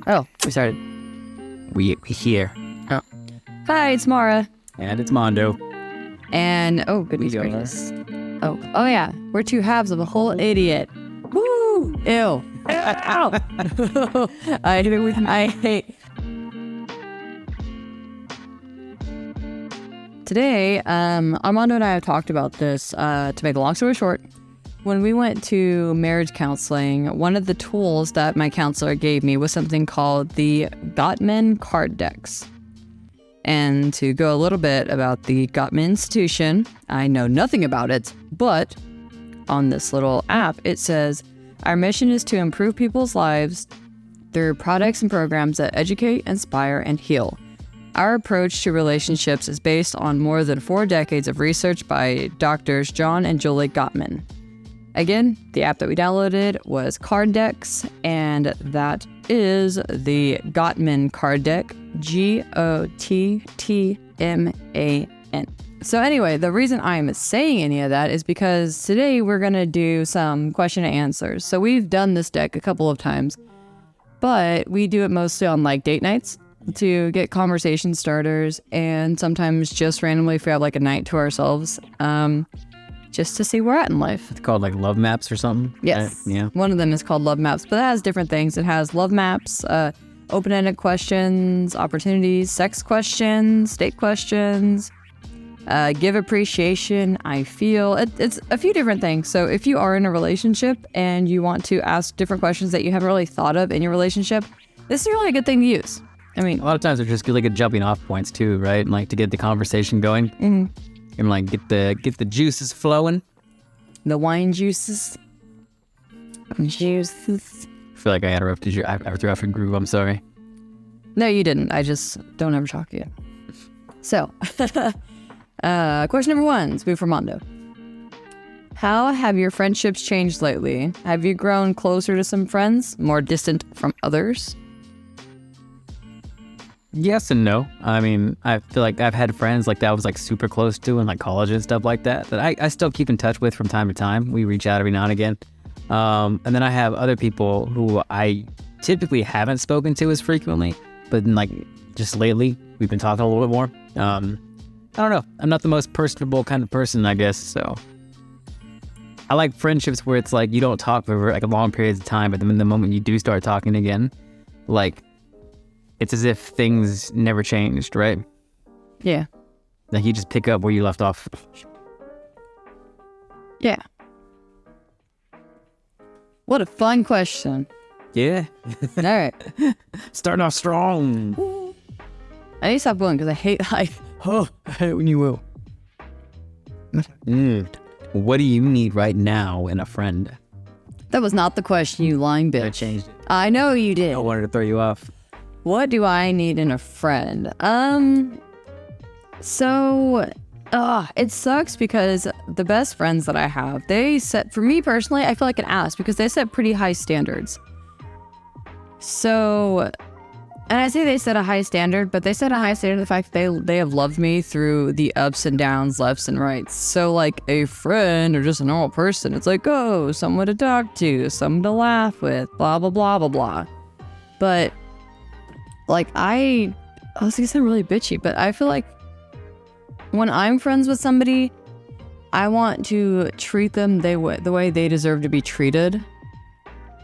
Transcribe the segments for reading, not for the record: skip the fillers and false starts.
Oh, we started. We here. Oh. Hi, it's Maura. And it's Mondo. And, oh, goodness gracious. Oh yeah. We're two halves of a whole idiot. Woo! Ew. Ow! I hate. Today, Armando and I have talked about this, to make a long story short. When we went to marriage counseling, one of the tools that my counselor gave me was something called the Gottman card decks. And to go a little bit about the Gottman institution, I know nothing about it, but on this little app, it says, our mission is to improve people's lives through products and programs that educate, inspire, and heal. Our approach to relationships is based on more than 4 decades of research by doctors John and Julie Gottman. Again, the app that we downloaded was Card Decks, and that is the Gottman card deck, Gottman. So anyway, the reason I'm saying any of that is because today we're going to do some question and answers. So we've done this deck a couple of times, but we do it mostly on like date nights to get conversation starters, and sometimes just randomly if we have like a night to ourselves. Just to see where we're at in life. It's called like love maps or something? Yes. Yeah. One of them is called love maps, but it has different things. It has love maps, open-ended questions, opportunities, sex questions, date questions, give appreciation, I feel. It's a few different things. So if you are in a relationship and you want to ask different questions that you haven't really thought of in your relationship, this is really a good thing to use. I mean, a lot of times they're just really good jumping off points too, right? And like to get the conversation going. Mm-hmm. And like get the juices flowing. The wine juices. Juices. I feel like I interrupted you. I threw off a groove. I'm sorry. No, you didn't. I just don't ever talk to you. So, question number 1 is for Armando. How have your friendships changed lately? Have you grown closer to some friends, more distant from others? Yes and no. I mean, I feel like I've had friends like that I was like super close to in like college and stuff like that I still keep in touch with from time to time. We reach out every now and again. And then I have other people who I typically haven't spoken to as frequently, but like just lately we've been talking a little bit more. I don't know. I'm not the most personable kind of person, I guess. So I like friendships where it's like you don't talk for like a long periods of time, but then the moment you do start talking again, like it's as if things never changed, right? Yeah. Like you just pick up where you left off. Yeah. What a fun question. Yeah. All right. Starting off strong. I need to stop going because I hate life. Oh, I hate it when you will. What do you need right now in a friend? That was not the question, you lying bitch. I changed it. I know you did. I wanted to throw you off. What do I need in a friend? It sucks because the best friends that I have, they set, for me personally, I feel like an ass because they set pretty high standards. So, and I say they set a high standard, but they set a high standard the fact that they have loved me through the ups and downs, lefts and rights. So like a friend or just a normal person, it's like, oh, someone to talk to, someone to laugh with, blah, blah, blah, blah, blah. But like I was gonna sound really bitchy, but I feel like when I'm friends with somebody, I want to treat them the way they deserve to be treated.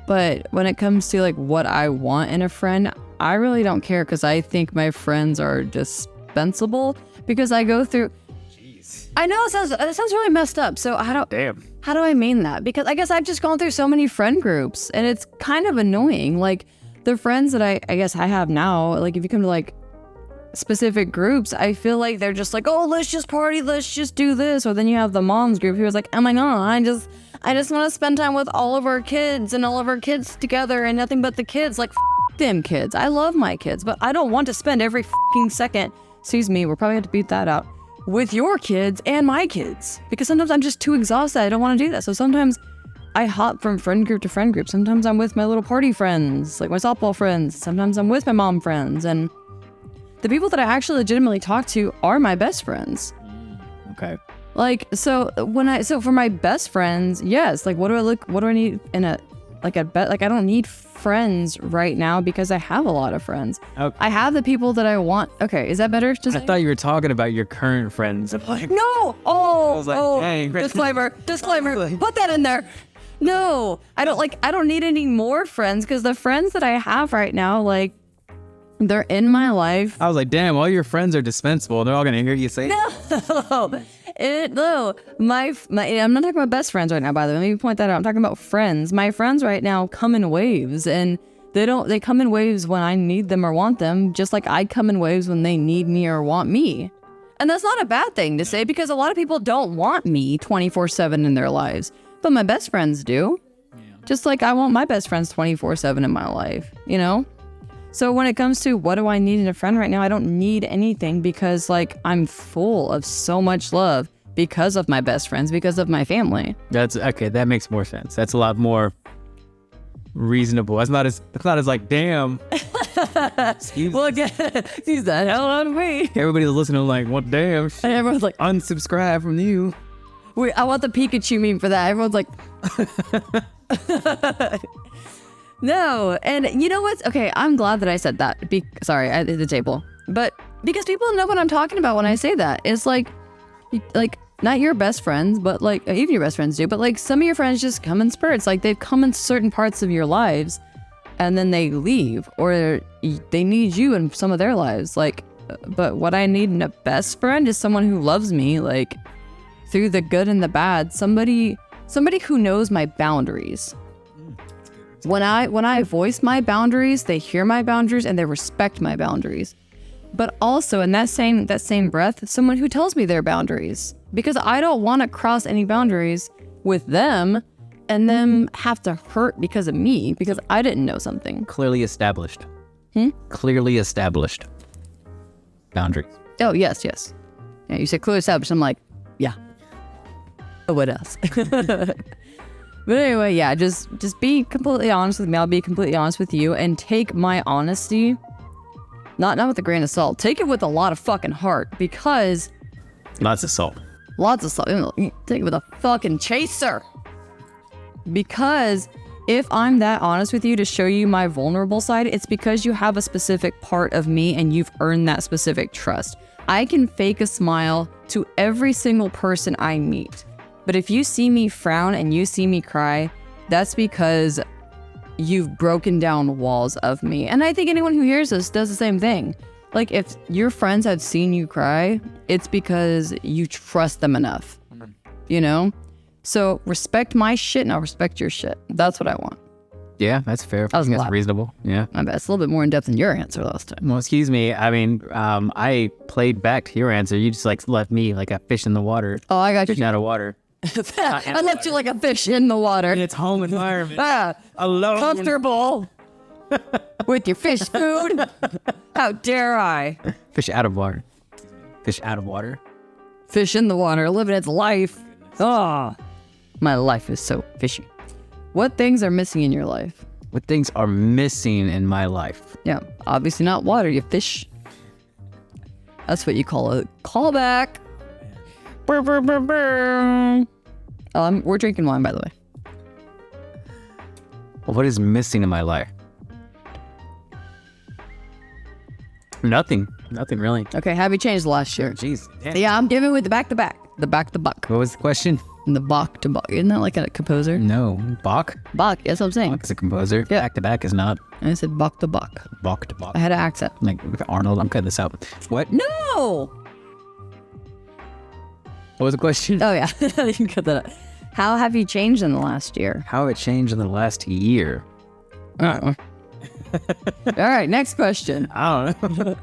But when it comes to like what I want in a friend, I really don't care because I think my friends are dispensable because I go through. Jeez. I know it sounds really messed up. So how do I mean that? Because I guess I've just gone through so many friend groups and it's kind of annoying. Like the friends that I guess I have now, like if you come to like specific groups, I feel like they're just like, oh, let's just party, let's just do this. Or then you have the moms group who is like, oh my god, I just want to spend time with all of our kids and all of our kids together and nothing but the kids. Like, them kids. I love my kids, but I don't want to spend every second, excuse me, we're probably going to beat that out, with your kids and my kids. Because sometimes I'm just too exhausted. I don't want to do that. So sometimes I hop from friend group to friend group. Sometimes I'm with my little party friends, like my softball friends. Sometimes I'm with my mom friends. And the people that I actually legitimately talk to are my best friends. Okay. Like, so for my best friends, yes, like what do I need in a like I don't need friends right now because I have a lot of friends. Okay. I have the people that I want. Okay, is that better? I thought you were talking about your current friends. Like, no. Oh, I was like, dang. disclaimer. Put that in there. No, I don't need any more friends because the friends that I have right now, like, they're in my life. I was like, damn, all your friends are dispensable. They're all gonna hear you say No, I'm not talking about best friends right now, by the way. Let me point that out. I'm talking about friends. My friends right now come in waves, and they come in waves when I need them or want them, just like I come in waves when they need me or want me. And that's not a bad thing to say because a lot of people don't want me 24/7 in their lives, but my best friends do. Yeah. Just like I want my best friends 24/7 in my life, you know? So when it comes to what do I need in a friend right now, I don't need anything because like I'm full of so much love because of my best friends, because of my family. That's okay. That makes more sense. That's a lot more reasonable. That's not as like, damn. Well, again, he's the hell out of me. Everybody's listening like, what damn? And everyone's like, unsubscribe from you. Wait, I want the Pikachu meme for that. Everyone's like, no. And you know what's okay? I'm glad that I said that. Sorry, I hit the table. But because people know what I'm talking about when I say that. It's like not your best friends, but like even your best friends do. But like some of your friends just come in spurts. Like they've come in certain parts of your lives, and then they leave, or they need you in some of their lives. Like, but what I need in a best friend is someone who loves me, like through the good and the bad. Somebody who knows my boundaries. When I voice my boundaries, they hear my boundaries and they respect my boundaries. But also in that same breath, someone who tells me their boundaries, because I don't want to cross any boundaries with them and them have to hurt because of me because I didn't know something. Clearly established. Clearly established boundaries. Oh, yes. Yeah, you said clearly established. I'm like, yeah. What else? But anyway, yeah, just be completely honest with me. I'll be completely honest with you and take my honesty, not with a grain of salt. Take it with a lot of fucking heart because... Lots of salt. Take it with a fucking chaser. Because if I'm that honest with you to show you my vulnerable side, it's because you have a specific part of me and you've earned that specific trust. I can fake a smile to every single person I meet. But if you see me frown and you see me cry, that's because you've broken down walls of me. And I think anyone who hears this does the same thing. Like if your friends have seen you cry, it's because you trust them enough, you know? So respect my shit and I'll respect your shit. That's what I want. Yeah, that's fair. That was I think that's reasonable. Yeah. I bet it's a little bit more in depth than your answer last time. Well, excuse me. I mean, I played back to your answer. You just like left me like a fish in the water. Oh, I got you. Fish out of water. I left you like a fish in the water. In its home environment. Alone. Comfortable. With your fish food. How dare I? Fish out of water. Fish out of water. Fish in the water, living its life. Oh, my life is so fishy. What things are missing in your life? What things are missing in my life? Yeah, obviously not water, you fish. That's what you call a callback. Brr, brr, brr, brr. We're drinking wine, by the way. What is missing in my life? Nothing really. Okay, have you changed last year? Jeez. Yeah, I'm giving with the back to back. The back to buck. What was the question? The Bach to Bach. Isn't that like a composer? No. Bach? Bach, that's what I'm saying. Bach's a composer. Yeah. Back to back is not. I said Bach to Bach. Bach to Bach. I had an accent. Like Arnold, I'm cutting this out. What? No! What was the question? Oh, yeah. You can cut that out. How have you changed in the last year? How it changed in the last year? All right, next question. I don't know.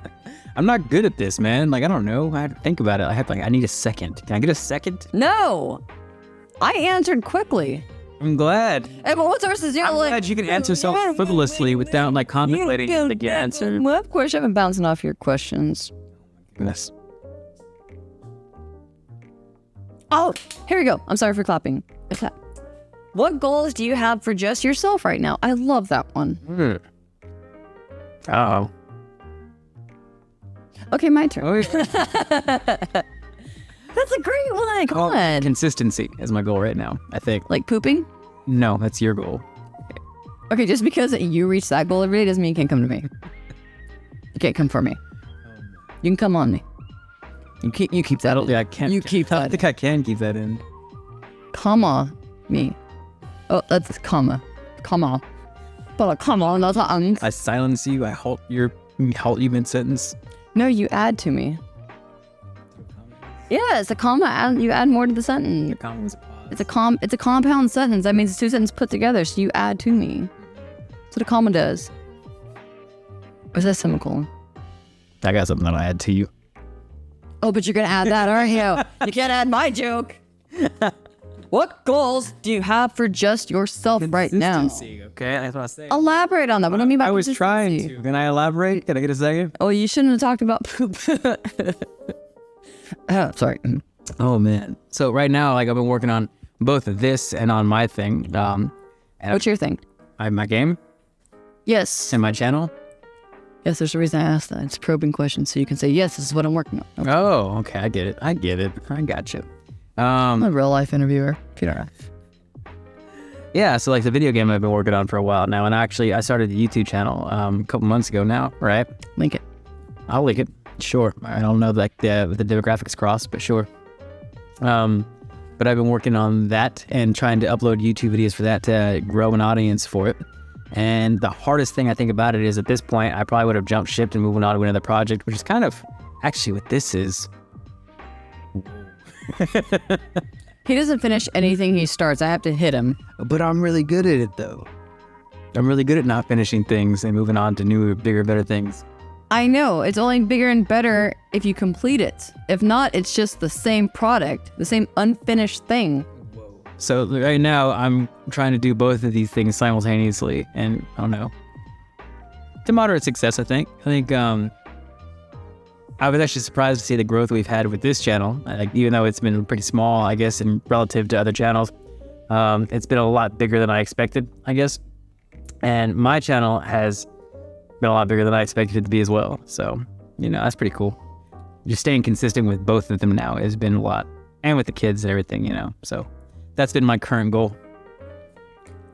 I'm not good at this, man. Like, I don't know. I have to think about it. I need a second. Can I get a second? No! I answered quickly. I'm glad. Hey, but what's versus you? I'm glad you can answer so frivolously without, like, contemplating the answer. Well, of course, I've been bouncing off your questions. Goodness. Oh, here we go. I'm sorry for clapping. What goals do you have for just yourself right now? I love that one. Uh-oh. Okay, my turn. Oh, yeah. That's a great one. Come on. Consistency is my goal right now, I think. Like pooping? No, that's your goal. Okay, just because you reach that goal every day doesn't mean you can't come to me. You can't come for me. You can come on me. You keep that. Yeah, I can't. You keep that. I think I can keep that in. Comma me. Oh, that's comma. Comma. But comma, not an. I silence you. I halt you mid-sentence. No, you add to me. Yeah, it's a comma. You add more to the sentence. The comma was a pause. It's a compound sentence. That means it's two sentences put together. So you add to me. That's what a comma does. Or is that a semicolon? I got something that'll add to you. Oh, but you're gonna add that, aren't you? You can't add my joke. What goals do you have for just yourself right now? Consistency, okay, that's what I say. Elaborate on that. What do I mean by I was trying consistency? to. Can I elaborate? Can I get a second? Oh, you shouldn't have talked about poop. Sorry. Oh man. So right now, like I've been working on both of this and on my thing. And What's your thing? I have my game Yes. and my channel. Yes, there's a reason I asked that. It's a probing question, so you can say, yes, this is what I'm working on. Okay. Oh, okay. I get it. I got you. I'm a real life interviewer, if you don't know. Yeah, so like the video game I've been working on for a while now, and actually I started the YouTube channel a couple months ago now, right? Link it. I'll link it. Sure. I don't know like the demographics cross, but sure. But I've been working on that and trying to upload YouTube videos for that to grow an audience for it. And the hardest thing I think about it is at this point, I probably would have jumped ship and moved on to another project, which is kind of actually what this is. He doesn't finish anything he starts. I have to hit him. But I'm really good at it though. I'm really good at not finishing things and moving on to newer, bigger, better things. I know. It's only bigger and better if you complete it. If not, it's just the same product, the same unfinished thing. So right now I'm trying to do both of these things simultaneously, and I don't know. To moderate success, I think. I was actually surprised to see the growth we've had with this channel. Like, even though it's been pretty small, I guess, in relative to other channels, it's been a lot bigger than I expected, I guess. And my channel has been a lot bigger than I expected it to be as well. So, you know, that's pretty cool. Just staying consistent with both of them now has been a lot. And with the kids and everything, you know. So that's been my current goal.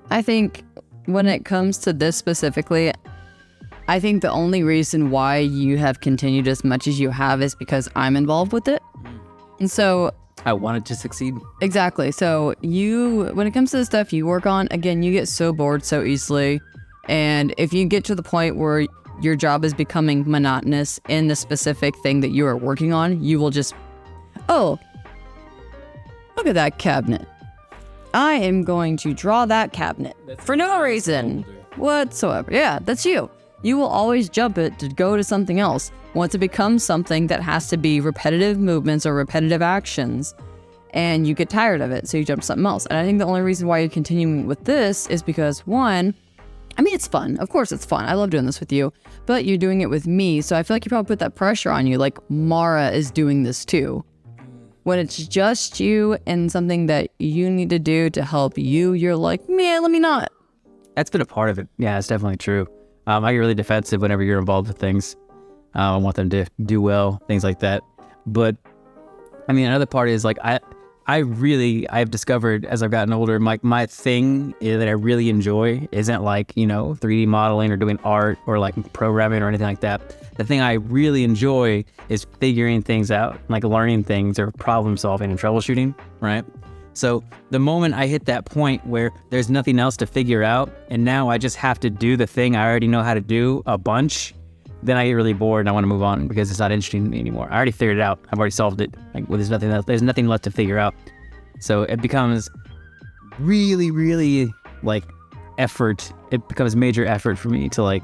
I think when it comes to this specifically, I think the only reason why you have continued as much as you have is because I'm involved with it. And so I wanted to succeed. exactly. So when it comes to the stuff you work on, again, you get so bored so easily. And if you get to the point where your job is becoming monotonous in the specific thing that you are working on, you will just, oh, look at that cabinet. I am going to draw that cabinet for no reason whatsoever. Yeah, that's you. You will always jump it to go to something else. Once it becomes something that has to be repetitive movements or repetitive actions, and you get tired of it, so you jump to something else. And I think the only reason why you're continuing with this is because, one, I mean, it's fun. Of course it's fun. I love doing this with you, but you're doing it with me. So I feel like you probably put that pressure on you. Like Maura is doing this too. When it's just you and something that you need to do to help you, you're like, man, let me not. That's been a part of it. Yeah, it's definitely true. I get really defensive whenever you're involved with things. I want them to do well, things like that. But I mean, another part is like, I've discovered as I've gotten older, my thing that I really enjoy isn't like, you know, 3D modeling or doing art or like programming or anything like that. The thing I really enjoy is figuring things out, like learning things or problem solving and troubleshooting, right? So the moment I hit that point where there's nothing else to figure out, and now I just have to do the thing I already know how to do a bunch, then I get really bored and I want to move on because it's not interesting to me anymore. I already figured it out. I've already solved it. Like, well, there's nothing left to figure out. So it becomes really, really like effort. It becomes major effort for me to like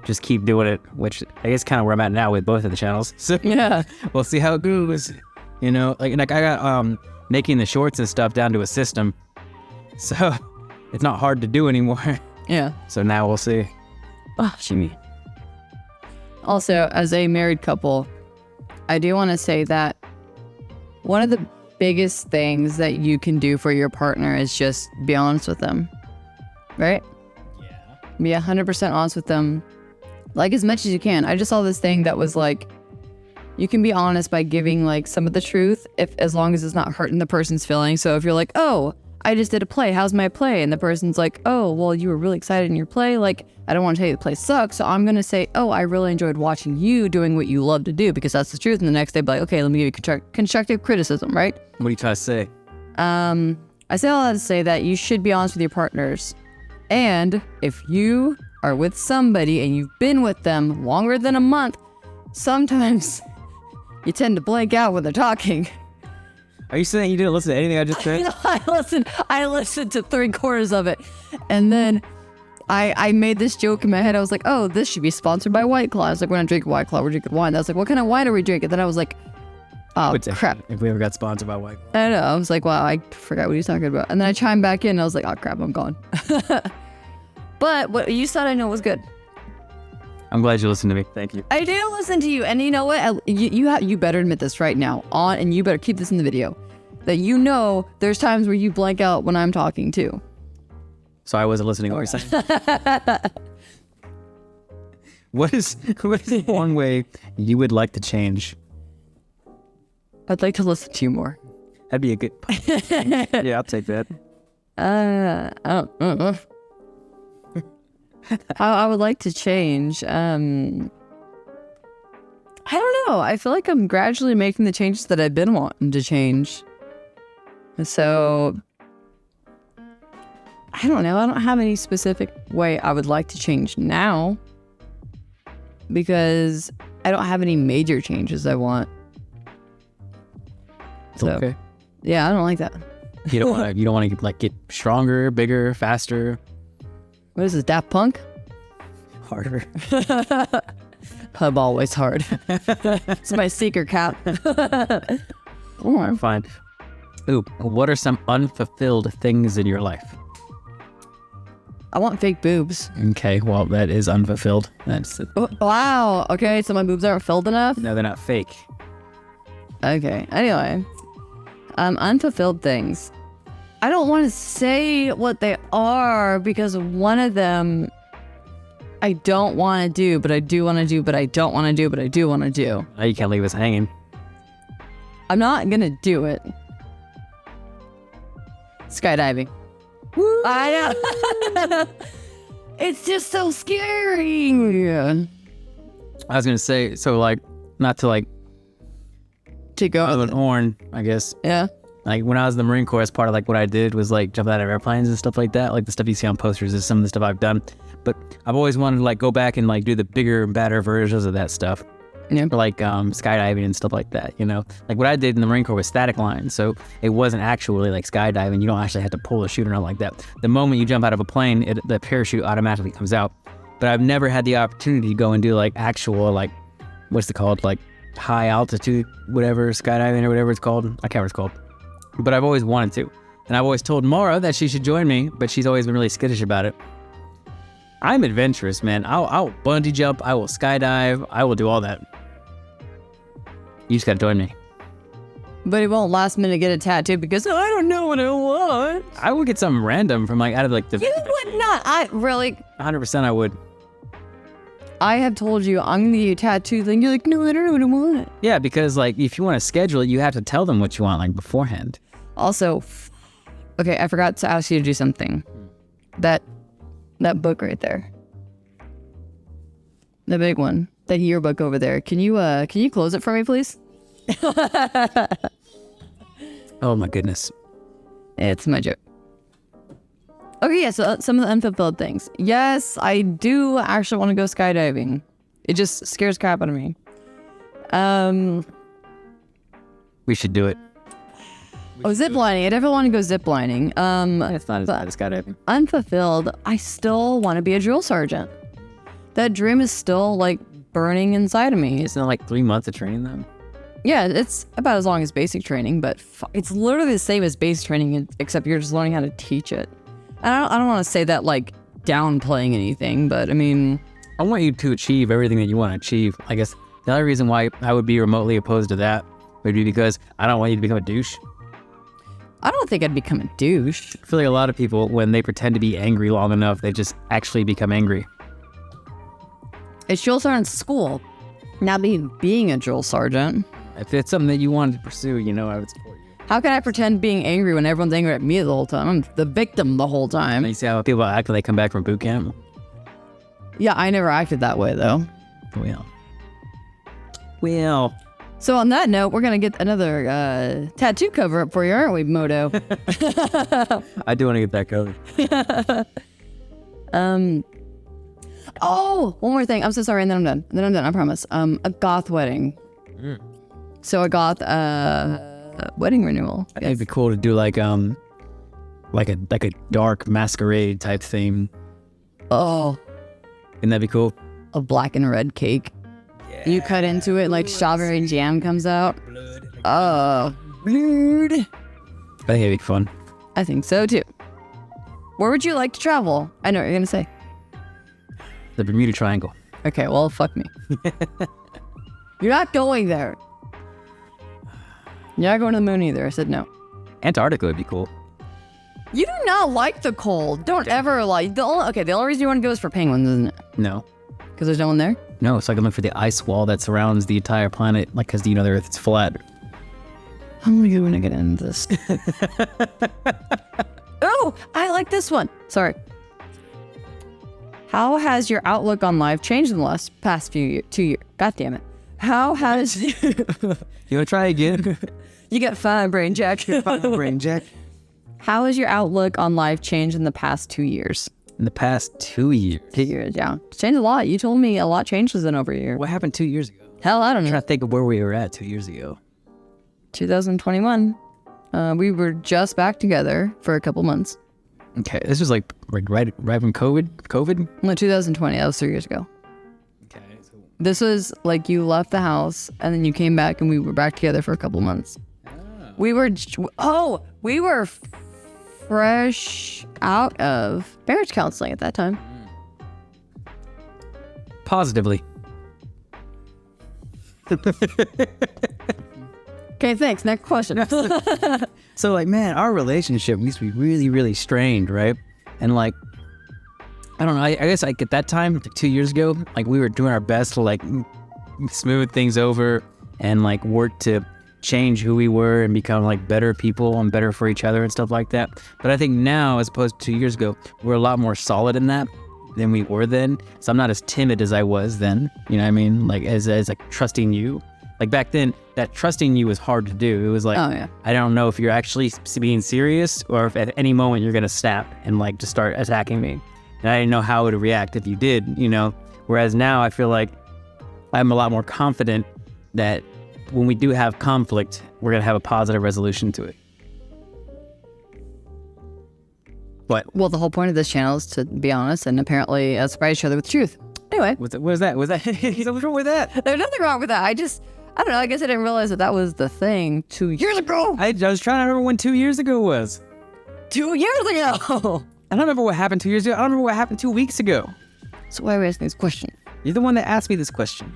just keep doing it, which I guess kind of where I'm at now with both of the channels. So Yeah. we'll see how it goes. You know, like I got making the shorts and stuff down to a system, so it's not hard to do anymore. Yeah. So now we'll see. Oh, Jimmy. Also, as a married couple, I do want to say that one of the biggest things that you can do for your partner is just be honest with them, right? Yeah. Be 100% honest with them, like as much as you can. I just saw this thing that was like, you can be honest by giving like some of the truth, as long as it's not hurting the person's feelings. So if you're like, oh, I just did a play. How's my play? And the person's like, oh, well, you were really excited in your play. Like, I don't want to tell you the play sucks. So I'm going to say, oh, I really enjoyed watching you doing what you love to do because that's the truth. And the next day, be like, okay, let me give you constructive criticism, right? What are you trying to say? I say all that to say that you should be honest with your partners. And if you are with somebody and you've been with them longer than a month, sometimes you tend to blank out when they're talking. Are you saying you didn't listen to anything I just said? I listened to 3/4 of it. And then I made this joke in my head. I was like, oh, this should be sponsored by White Claw. I was like, we're not drinking White Claw, we're drinking wine. I was like, what kind of wine are we drinking? Then I was like, oh, crap. If we ever got sponsored by White Claw. I know. I was like, wow, I forgot what he's talking about. And then I chimed back in and I was like, oh, crap, I'm gone. But what you said I know was good. I'm glad you listened to me. Thank you. I do listen to you. And you know what? You better admit this right now. And you better keep this in the video. That you know there's times where you blank out when I'm talking too. So I wasn't listening to what you're saying. What is one way you would like to change? I'd like to listen to you more. That'd be a good Yeah, I'll take that. I don't know. How I would like to change. I don't know. I feel like I'm gradually making the changes that I've been wanting to change. So I don't know. I don't have any specific way I would like to change now because I don't have any major changes I want. So, okay. Yeah, I don't like that. You don't want to like get stronger, bigger, faster. What is this, Daft Punk? Harder. Pub always hard. It's my secret cap. Oh, fine. Ooh, what are some unfulfilled things in your life? I want fake boobs. Okay, well, that is unfulfilled. That's it. Oh, wow. Okay, so my boobs aren't filled enough? No, they're not fake. Okay, anyway. Unfulfilled things. I don't want to say what they are because one of them I don't want to do, but I do want to do, but I don't want to do, but I do want to do. Now you can't leave us hanging. I'm not going to do it. Skydiving. Woo! I know. It's just so scary. I was going to say, so like, not to like, to go of an horn, I guess. Yeah. Like when I was in the Marine Corps, part of like what I did was like jump out of airplanes and stuff like that. Like the stuff you see on posters is some of the stuff I've done. But I've always wanted to like go back and like do the bigger and badder versions of that stuff. Yeah. Or like skydiving and stuff like that, you know? Like what I did in the Marine Corps was static line. So it wasn't actually like skydiving. You don't actually have to pull the chute or nothing like that. The moment you jump out of a plane, the parachute automatically comes out. But I've never had the opportunity to go and do like actual like, what's it called? Like high altitude, whatever, skydiving or whatever it's called. I can't remember what it's called. But I've always wanted to. And I've always told Maura that she should join me, but she's always been really skittish about it. I'm adventurous, man. I'll bungee jump. I will skydive. I will do all that. You just gotta join me. But it won't last minute get a tattoo because I don't know what I want. I would get something random from like out of like the... You would not. I really... 100% I would. I have told you I'm gonna get you a tattoo thing. You're like, no, I don't know what I want. Yeah, because like if you want to schedule it, you have to tell them what you want like beforehand. Also, okay, I forgot to ask you to do something. That book right there. The big one. That yearbook over there. Can you close it for me, please? Oh my goodness. It's my joke. Okay, yeah, so some of the unfulfilled things. Yes, I do actually want to go skydiving. It just scares crap out of me. We should do it. Ziplining. I definitely want to go ziplining. It's not as bad as skydiving. Unfulfilled, I still want to be a drill sergeant. That dream is still like burning inside of me. Isn't it like 3 months of training though? Yeah, it's about as long as basic training, but it's literally the same as basic training, except you're just learning how to teach it. I don't want to say that like downplaying anything, but I mean... I want you to achieve everything that you want to achieve. I guess the other reason why I would be remotely opposed to that would be because I don't want you to become a douche. I don't think I'd become a douche. I feel like a lot of people, when they pretend to be angry long enough, they just actually become angry. It's drill sergeant school, not being a drill sergeant. If it's something that you wanted to pursue, you know I would support you. How can I pretend being angry when everyone's angry at me the whole time? I'm the victim the whole time. You see how people act when they come back from boot camp? Yeah, I never acted that way though. Well. So on that note, we're gonna get another tattoo cover up for you, aren't we, Moto? I do want to get that covered. Oh, one more thing. I'm so sorry, and then I'm done. I promise. A goth wedding. So a goth wedding renewal. I think it'd be cool to do like a dark masquerade type theme. Oh, Wouldn't that be cool? a black and red cake. Yeah. You cut into it, like strawberry jam comes out. Oh, blood. I think it'd be fun. I think so too. Where would you like to travel? I know what you're gonna say. The Bermuda Triangle. Okay, well, fuck me. You're not going there. You're not going to the moon either. I said no. Antarctica would be cool. You do not like the cold. Don't ever like the only reason you want to go is for penguins, isn't it? No. Because there's no one there? No, so I can look for the ice wall that surrounds the entire planet, like, because the Earth is flat. How am I going to get into this? Oh, I like this one. Sorry. How has your outlook on life changed in the past 2 years? God damn it. How has... You want to try again? You got fine, brain jack. Brain jack. How has your outlook on life changed in the past 2 years? In the past 2 years? 2 years, yeah. It's changed a lot. You told me a lot changes in over a year. What happened 2 years ago? Hell, I don't I'm know. trying to think of where we were at 2 years ago. 2021. We were just back together for a couple months. Okay, this was like right from COVID? No, 2020. That was 3 years ago. Okay. So... This was like you left the house and then you came back and we were back together for a couple months. We were fresh out of marriage counseling at that time. Positively. Okay, thanks. Next question. So, like, man, our relationship used to be really, really strained, right? And, like, I don't know, I guess, like, at that time, like 2 years ago, like, we were doing our best to, like, smooth things over and, like, work to change who we were and become, like, better people and better for each other and stuff like that. But I think now, as opposed to 2 years ago, we're a lot more solid in that than we were then. So I'm not as timid as I was then, you know what I mean? Like, as like, trusting you. Like, back then, that trusting you was hard to do. It was like, oh, yeah. I don't know if you're actually being serious or if at any moment you're going to snap and, like, just start attacking me. And I didn't know how it would react if you did, you know? Whereas now I feel like I'm a lot more confident that when we do have conflict, we're going to have a positive resolution to it. What? Well, the whole point of this channel is to be honest and apparently surprise each other with the truth. Anyway. What was that? What's wrong with that? There's nothing wrong with that. I don't know. I guess I didn't realize that was the thing 2 years ago. I was trying to remember when 2 years ago was. 2 years ago. I don't remember what happened 2 years ago. I don't remember what happened 2 weeks ago. So why are we asking this question? You're the one that asked me this question.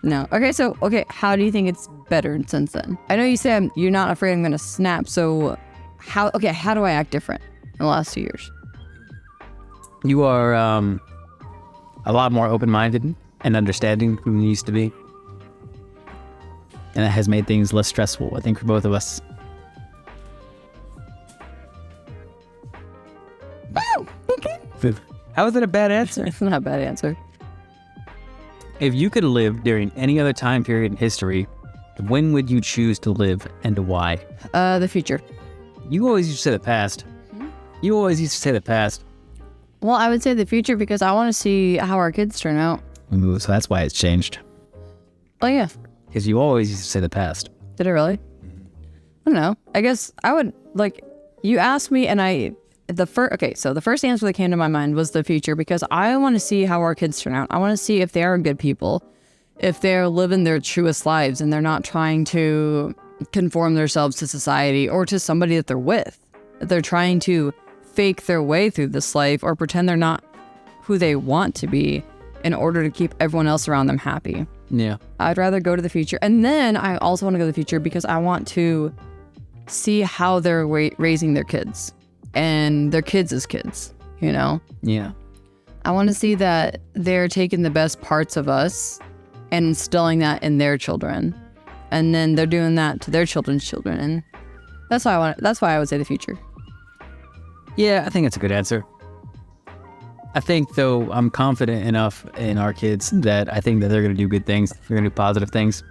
No. Okay, how do you think it's better since then? I know you said you're not afraid I'm going to snap. So how do I act different in the last 2 years? You are a lot more open-minded and understanding than you used to be. And that has made things less stressful, I think, for both of us. Wow. Okay. How is that a bad answer? It's not a bad answer. If you could live during any other time period in history, when would you choose to live and why? The future. You always used to say the past. You always used to say the past. Well, I would say the future because I want to see how our kids turn out. Ooh, so that's why it's changed. Oh, yeah. Because you always used to say the past. Did I really? I don't know. I guess I would, like, you asked me and the first answer that came to my mind was the future because I want to see how our kids turn out. I want to see if they are good people, if they're living their truest lives and they're not trying to conform themselves to society or to somebody that they're with. That they're trying to fake their way through this life or pretend they're not who they want to be in order to keep everyone else around them happy. Yeah. I'd rather go to the future. And then I also want to go to the future because I want to see how they're raising their kids and their kids as kids, you know? Yeah. I want to see that they're taking the best parts of us and instilling that in their children. And then they're doing that to their children's children. And That's why I would say the future. Yeah, I think it's a good answer. I think, though, I'm confident enough in our kids that I think that they're going to do good things. They're going to do positive things.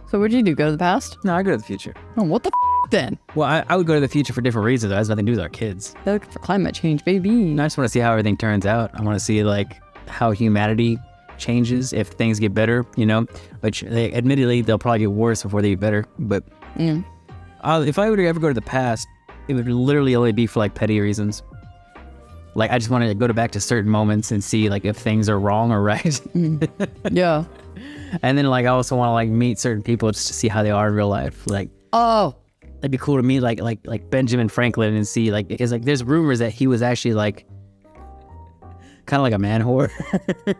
So what'd you do? Go to the past? No, I go to the future. Oh, what the then? Well, I would go to the future for different reasons. That has nothing to do with our kids. They're looking for climate change, baby. I just want to see how everything turns out. I want to see, like, how humanity changes if things get better, you know? Which, admittedly, they'll probably get worse before they get better. But if I were to ever go to the past, it would literally only be for, like, petty reasons. Like, I just want to go back to certain moments and see, like, if things are wrong or right. Yeah. And then, like, I also want to, like, meet certain people just to see how they are in real life. Like, oh, it'd be cool to meet, like Benjamin Franklin and see, like, because, like, there's rumors that he was actually, like, kind of like a man whore,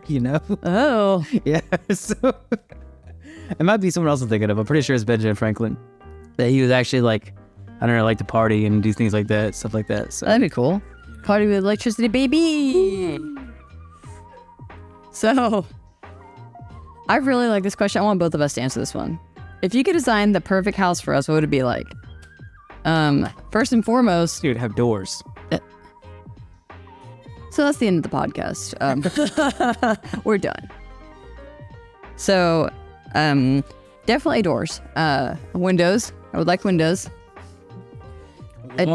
you know? Oh. Yeah, so it might be someone else I'm thinking of. I'm pretty sure it's Benjamin Franklin. That he was actually, like, I don't know, like to party and do things like that, stuff like that. So That'd be cool. Party with electricity, baby. So, I really like this question. I want both of us to answer this one. If you could design the perfect house for us, what would it be like? First and foremost, dude, have doors. So that's the end of the podcast. We're done. So, definitely doors. Windows. I would like windows. A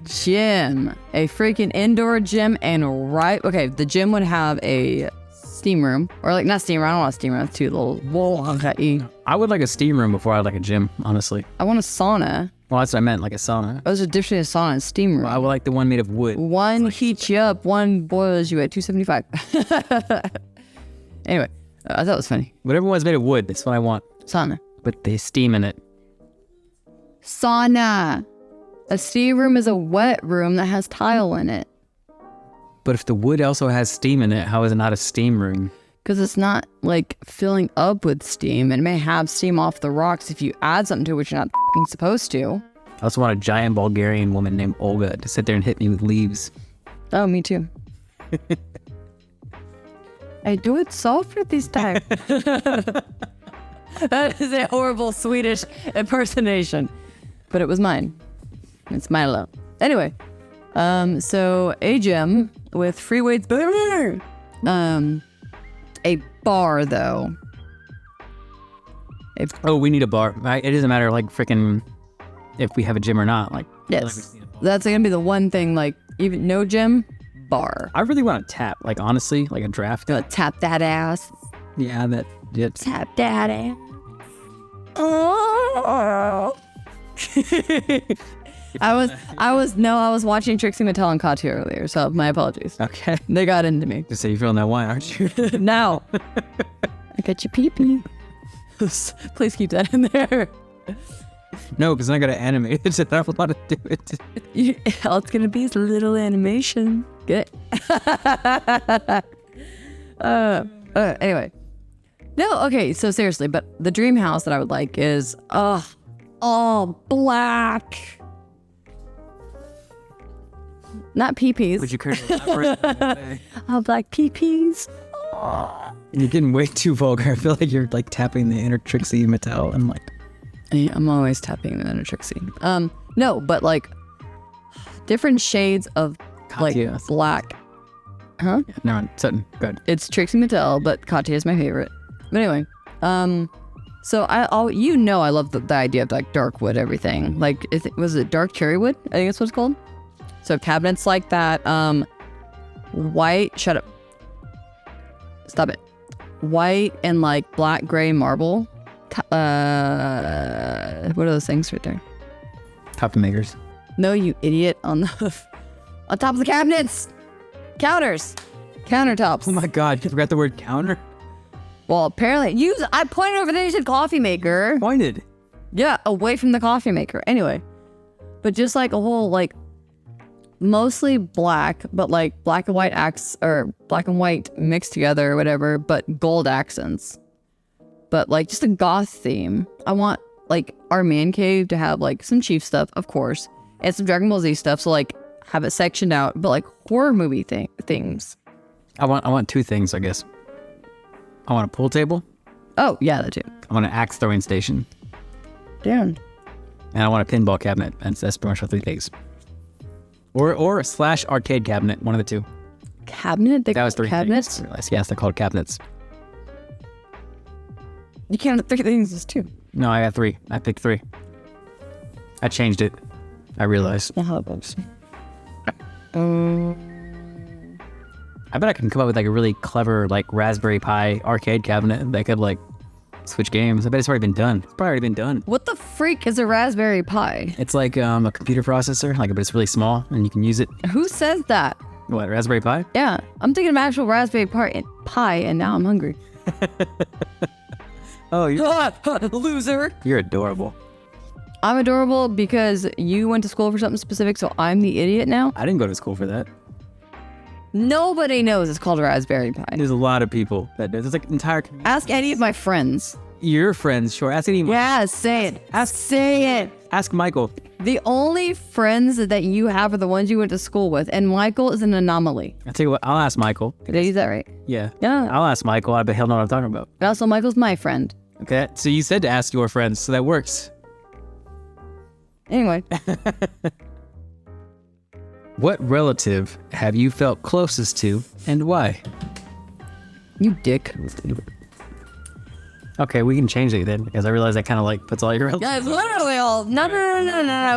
gym. A freaking indoor gym, and the gym would have a steam room, or like not steam room. I don't want a steam room. It's too little. I would like a steam room before I like a gym, honestly. I want a sauna. Well, that's what I meant, like a sauna. Those are different between a sauna and steam room. Well, I would like the one made of wood. One heats you up, one boils you at 275. Anyway, I thought it was funny. Whatever one's made of wood, that's what I want. Sauna. But they steam in it. Sauna. A steam room is a wet room that has tile in it. But if the wood also has steam in it, how is it not a steam room? Because it's not like filling up with steam. It may have steam off the rocks if you add something to it, which you're not f***ing supposed to. I also want a giant Bulgarian woman named Olga to sit there and hit me with leaves. Oh, me too. I do it softer this time. That is a horrible Swedish impersonation. But it was mine. It's Milo. Anyway, so a gym with free weights. A bar, though. We need a bar. It doesn't matter, like, freaking if we have a gym or not. Like, yes, that's gonna be the one thing. Like, even no gym, bar. I really want to tap. Like, honestly, like a draft. Gonna tap that ass. Yeah, that. Yeah. Tap that ass. Oh. I was watching Trixie Mattel and Katu earlier, so my apologies. Okay. They got into me. Just say you're feeling that wine, aren't you? Now. I got your pee-pee. Please keep that in there. No, because I gotta animate it. I don't want to do it. All it's gonna be is a little animation. Get it? Anyway. No, okay, so seriously, but the dream house that I would like is all black. Not pee-pees. Would you care to elaborate? All black pee-pees. You're getting way too vulgar. I feel like you're like tapping the inner Trixie Mattel and like. I'm always tapping the inner Trixie. No, but like different shades of Katya. Like black. Huh? Yeah, no, Sutton. Good. It's Trixie Mattel, but Katya is my favorite. But anyway, so I love the idea of like dark wood everything. Like, was it dark cherry wood? I think that's what it's called. So cabinets like that. White. Shut up. Stop it. White and like black gray marble. What are those things right there? Coffee makers. No, you idiot! On top of the cabinets, counters, countertops. Oh my God! You forgot the word counter. Well, apparently I pointed over there. You said coffee maker. Pointed. Yeah, away from the coffee maker. Anyway, but just like a whole like mostly black, but like black and white mixed together or whatever, but gold accents. But like just a goth theme. I want like our man cave to have like some Chief stuff, of course, and some Dragon Ball Z stuff. So like have it sectioned out, but like horror movie things. I want two things, I guess. I want a pool table. Oh yeah, that too. I want an axe throwing station. Damn. And I want a pinball cabinet. And that's pretty much the 3 things. Or slash arcade cabinet, one of the 2. Cabinet? That was 3 cabinets? things. I realized. Yes, they're called cabinets. You can't have 3 things as 2. No, I got 3. I picked 3. I changed it. I realized. How that works. I bet I can come up with like a really clever like Raspberry Pi arcade cabinet that could like switch games. I bet it's already been done. It's probably already been done. What the freak is a Raspberry Pi? It's like a computer processor, like, but it's really small and you can use it. Who says that? What, Raspberry Pi? Yeah, I'm thinking of actual Raspberry Pi, and now I'm hungry. Oh, Loser. you're adorable. I'm adorable because you went to school for something specific, so I'm the idiot now. I didn't go to school for that. Nobody knows it's called a Raspberry Pi. There's a lot of people that do. There's like entire community. Ask any of my friends. Your friends, sure. Ask any. Yeah, say it. Say it. Ask Michael. The only friends that you have are the ones you went to school with, and Michael is an anomaly. I'll tell you what. I'll ask Michael. Did I use that right? Yeah. Yeah. I'll ask Michael. I bet he'll know what I'm talking about. And also, Michael's my friend. Okay. So you said to ask your friends, so that works. Anyway. What relative have you felt closest to, and why? You dick. Okay, we can change it then, because I realize that kind of like puts all your relatives. Yeah, it's literally all. No,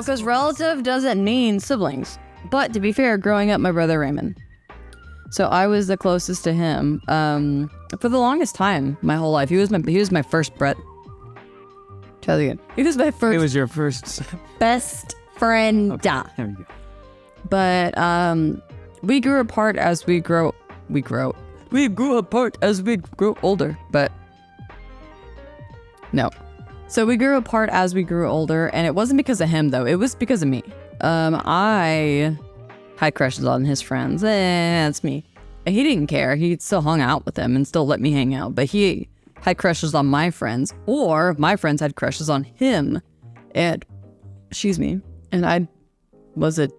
because relative doesn't mean siblings. But to be fair, growing up, my brother Raymond. So I was the closest to him for the longest time, my whole life. He was my first Brett. Tell you again. He was my first. It was your first. Best friend. Okay, there we go. But we grew apart as we grow. We grew apart as we grew older. But no. So we grew apart as we grew older, and it wasn't because of him though. It was because of me. I had crushes on his friends. That's me. And he didn't care. He still hung out with them and still let me hang out. But he had crushes on my friends, or my friends had crushes on him. And excuse me. And I was a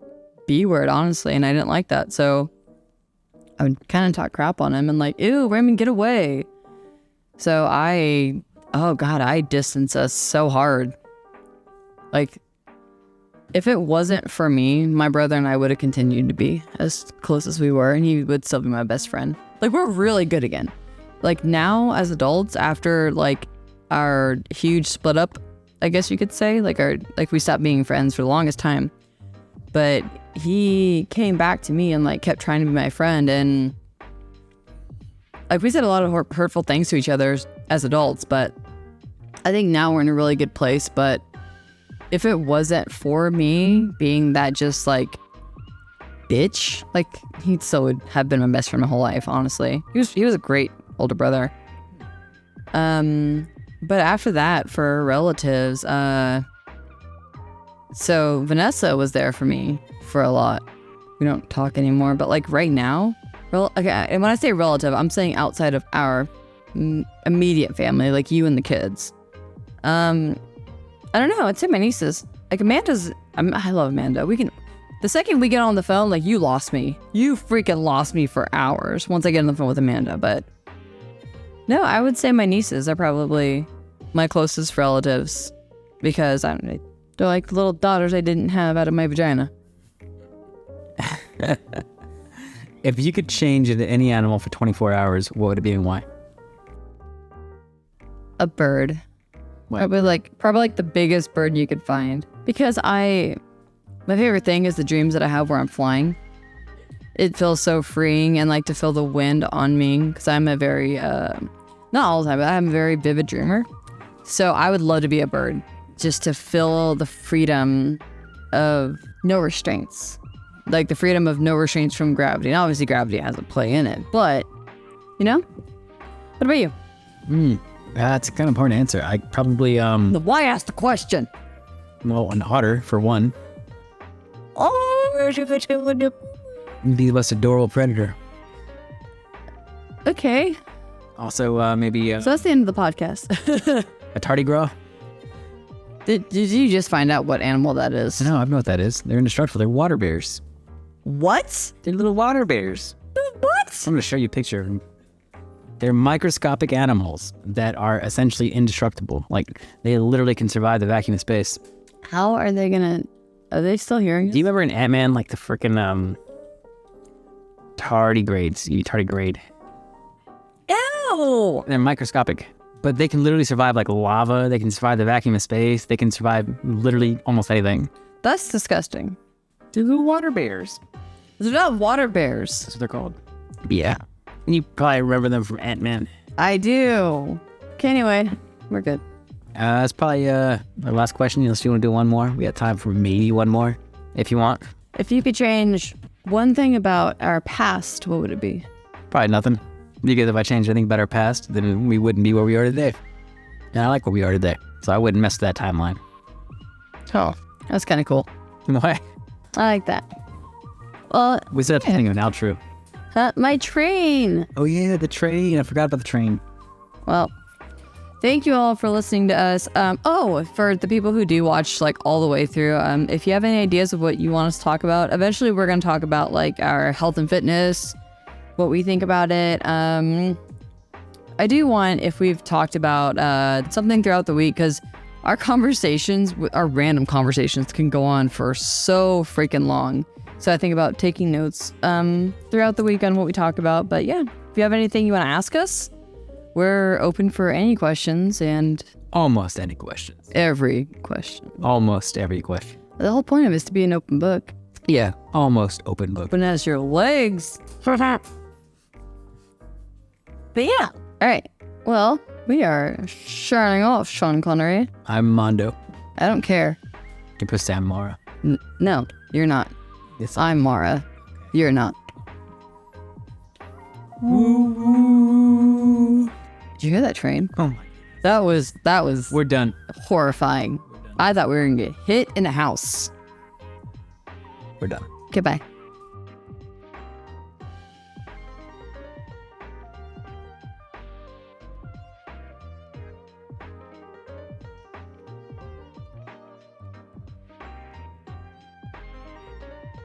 B word, honestly, and I didn't like that. So I would kind of talk crap on him and like, ew, Raymond, get away. So I distanced us so hard. Like, if it wasn't for me, my brother and I would have continued to be as close as we were, and he would still be my best friend. Like, we're really good again. Like, now as adults, after like our huge split up, I guess you could say, like we stopped being friends for the longest time. But he came back to me and like kept trying to be my friend, and like we said a lot of hurtful things to each other as adults, but I think now we're in a really good place. But if it wasn't for me being that just like bitch, like he still would have been my best friend my whole life, honestly. He was a great older brother. But after that, for relatives, so Vanessa was there for me for a lot. We don't talk anymore, but like right now, okay, and when I say relative, I'm saying outside of our immediate family, like you and the kids. I don't know. I'd say my nieces. Like Amanda's. I love Amanda. The second we get on the phone, like you lost me. You freaking lost me for hours once I get on the phone with Amanda. But no, I would say my nieces are probably my closest relatives because they're like little daughters I didn't have out of my vagina. If you could change into any animal for 24 hours, what would it be and why? A bird. What? Probably like the biggest bird you could find. Because my favorite thing is the dreams that I have where I'm flying. It feels so freeing, and like to feel the wind on me, because I'm a very, not all the time, but I'm a very vivid dreamer. So I would love to be a bird, just to feel the freedom of no restraints. Like the freedom of no restraints from gravity. And obviously gravity has a play in it, but, you know? What about you? That's kind of hard to answer. I probably, Why ask the question? well, an otter, for one. Oh, You'd be the most adorable predator. okay. Also, maybe So that's the end of the podcast. a tardigrade. Did you just find out what animal that is? No, I know what that is. They're indestructible. They're water bears. What? They're little water bears. What? I'm going to show you a picture of them. They're microscopic animals that are essentially indestructible. Like, they literally can survive the vacuum of space. How are they gonna? Are they still hearing? Do you remember in Ant-Man, like the freaking tardigrade? Ew! They're microscopic, but they can literally survive like lava. They can survive the vacuum of space. They can survive literally almost anything. That's disgusting. They're the water bears. They're not water bears. That's what they're called. Yeah. And you probably remember them from Ant-Man. I do. Okay, anyway, we're good. That's probably our last question. Unless you want to do one more. We got time for maybe one more, if you want. If you could change one thing about our past, what would it be? Probably nothing. Because if I changed anything about our past, then we wouldn't be where we are today. And I like where we are today. So I wouldn't mess with that timeline. Oh, that's kind of cool. Why? I like that. Well, We said something of an outro. my train. Oh yeah, the train. I forgot about the train. Well, thank you all for listening to us. For the people who do watch like all the way through, if you have any ideas of what you want us to talk about, eventually we're going to talk about like our health and fitness, what we think about it. I do want, if we've talked about something throughout the week, because our conversations, our random conversations can go on for so freaking long. So I think about taking notes throughout the week on what we talk about. But yeah, if you have anything you want to ask us, we're open for any questions and Almost any questions. every question. Almost every question. The whole point of it is to be an open book. Yeah, almost open book. Open as your legs. But yeah. All right. Well, we are shining off, Sean Connery. I'm Mondo. I don't care. You put Sam Maura. No, you're not. Yes, I'm Maura. You're not. Did you hear that train? Oh my. That was We're done. horrifying. I thought we were gonna get hit in the house. We're done. Goodbye.